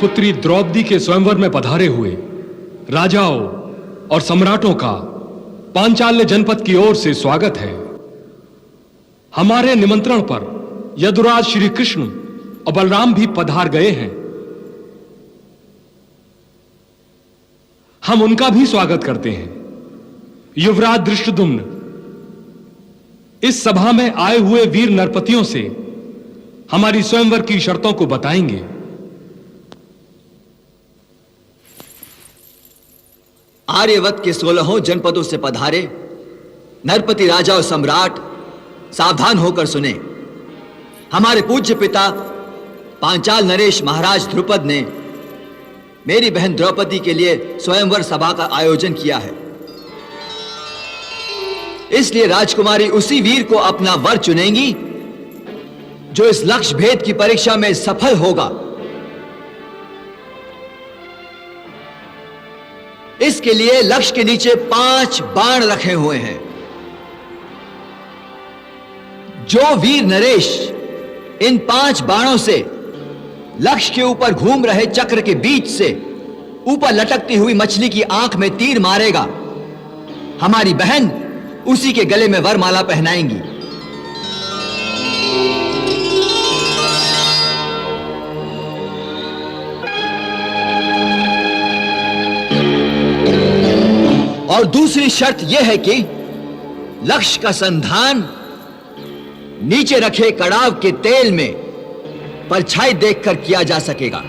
पुत्री द्रौपदी के स्वयंवर में पधारे हुए राजाओं और सम्राटों का पांचाल्य जनपद की ओर से स्वागत है। हमारे निमंत्रण पर यदुराज श्री कृष्ण और बलराम भी पधार गए हैं। हम उनका भी स्वागत करते हैं। युवराज धृष्टद्युम्न इस सभा में आए हुए वीर नरपतियों से हमारी स्वयंवर की शर्तों को बताएंगे। आर्यवत के 16 जनपदों से पधारे नरपति राजा और सम्राट सावधान होकर सुने। हमारे पूज्य पिता पांचाल नरेश महाराज ध्रुपद ने मेरी बहन द्रौपदी के लिए स्वयंवर सभा का आयोजन किया है। इसलिए राजकुमारी उसी वीर को अपना वर चुनेंगी जो इस लक्ष्य भेद की परीक्षा में सफल होगा। इसके लिए लक्ष्य के नीचे 5 बाण रखे हुए हैं। जो वीर नरेश इन 5 बाणों से लक्ष्य के ऊपर घूम रहे चक्र के बीच से ऊपर लटकती हुई मछली की आंख में तीर मारेगा, हमारी बहन उसी के गले में वरमाला पहनाएंगी। और दूसरी शर्त यह है कि लक्ष्य का संधान नीचे रखे कड़ाव के तेल में परछाई देखकर किया जा सकेगा।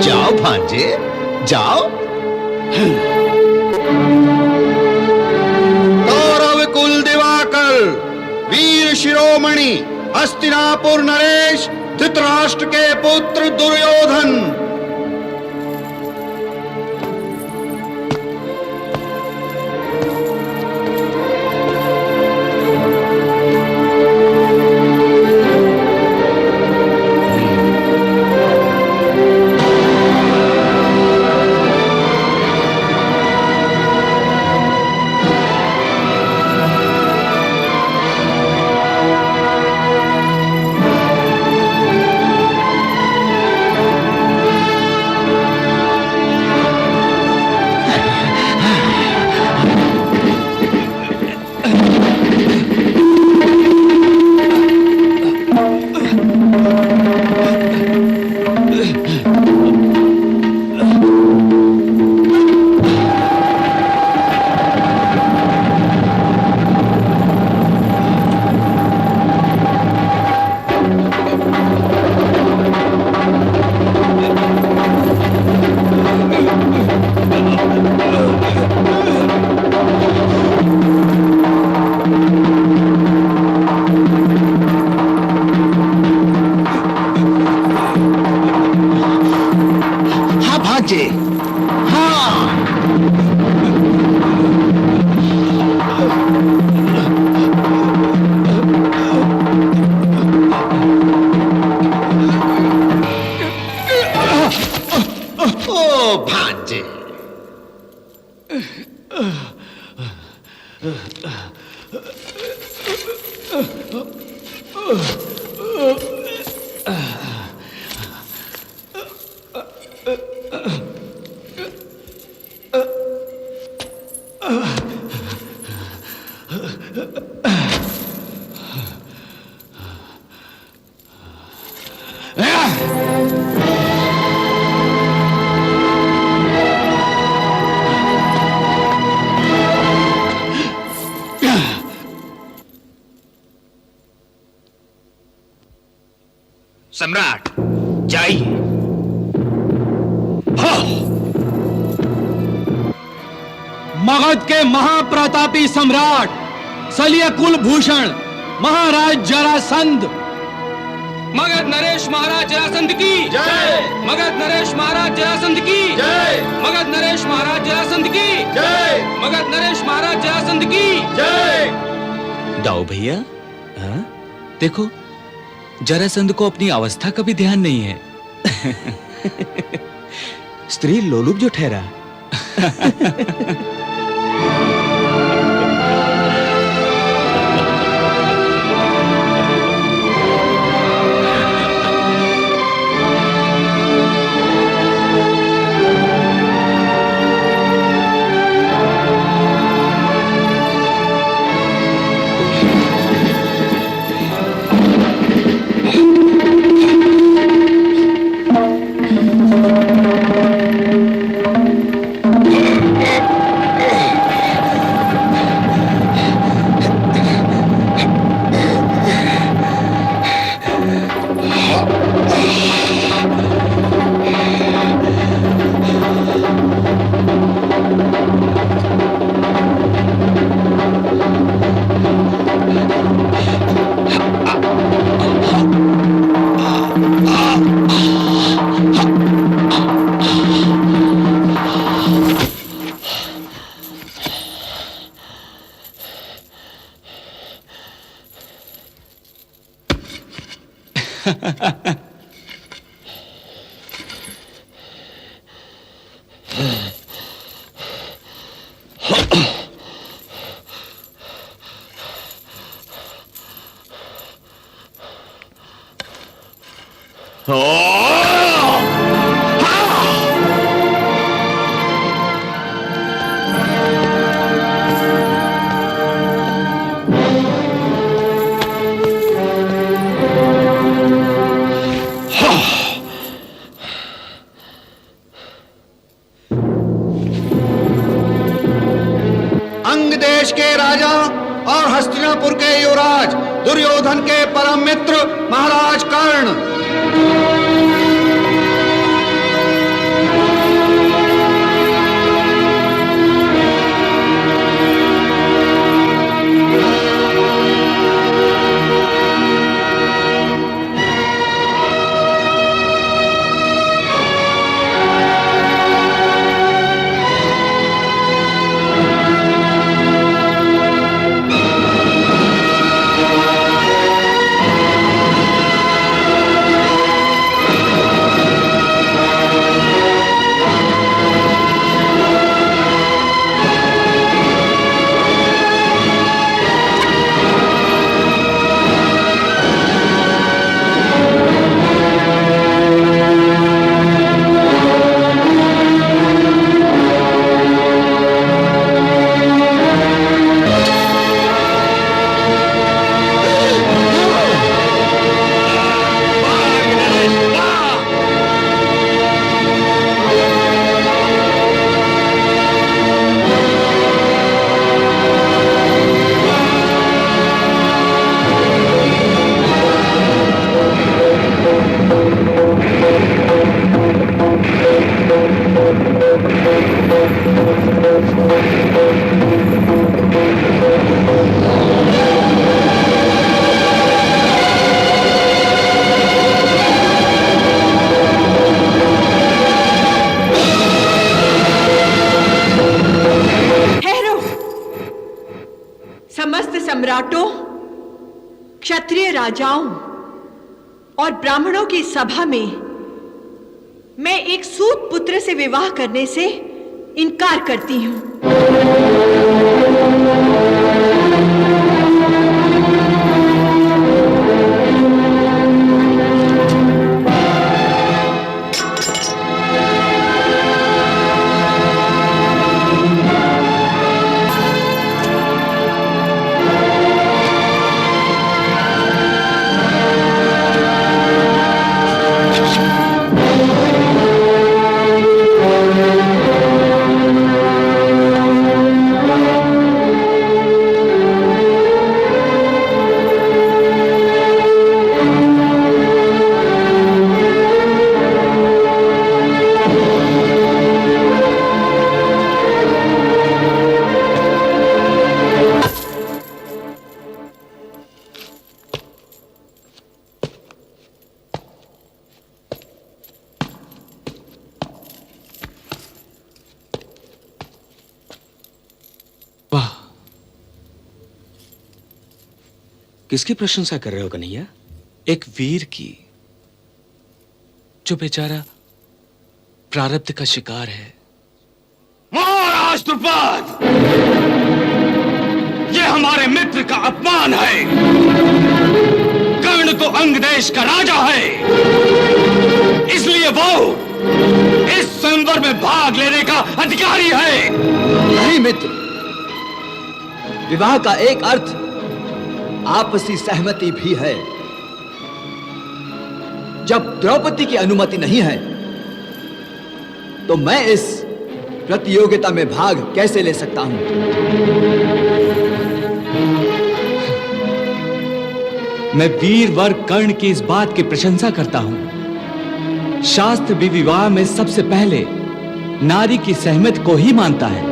जाओ भांजे, जाओ। कौरव कुल दिवाकर, वीर शिरोमणि हस्तिनापुर नरेश धृतराष्ट्र के पुत्र दुर्योधन, सम्राट जाइए। मगध के महाप्रतापी सम्राट सलिय कुलभूषण महाराज जरासंध, मगध नरेश महाराज जरासंध की जय। मगध नरेश महाराज जरासंध की जय। मगध नरेश महाराज जरासंध की जय। मगध नरेश महाराज जरासंध की जय। दाऊ भैया, देखो जरासंध को अपनी अवस्था का भी ध्यान नहीं है। स्त्री लोलुप जो ठहरा। अंग देश के राजा और हस्तिनापुर के युवराज दुर्योधन के परम मित्र महाराज कर्ण, समस्त सम्राटों, क्षत्रिय राजाओं और ब्राह्मणों की सभा में मैं एक सूत पुत्र से विवाह करने से इनकार करती हूं। वाह, किसकी प्रशंसा कर रहे हो कन्हैया? एक वीर की जो बेचारा प्रारब्ध का शिकार है। महाराज द्रुपद, ये हमारे मित्र का अपमान है। कर्ण तो अंग देश का राजा है, इसलिए वो इस स्वयंवर में भाग लेने का अधिकारी है। नहीं मित्र, विवाह का एक अर्थ आपसी सहमति भी है। जब द्रौपदी की अनुमति नहीं है तो मैं इस प्रतियोगिता में भाग कैसे ले सकता हूं? मैं वीरवर कर्ण की इस बात की प्रशंसा करता हूं। शास्त्र भी विवाह में सबसे पहले नारी की सहमति को ही मानता है।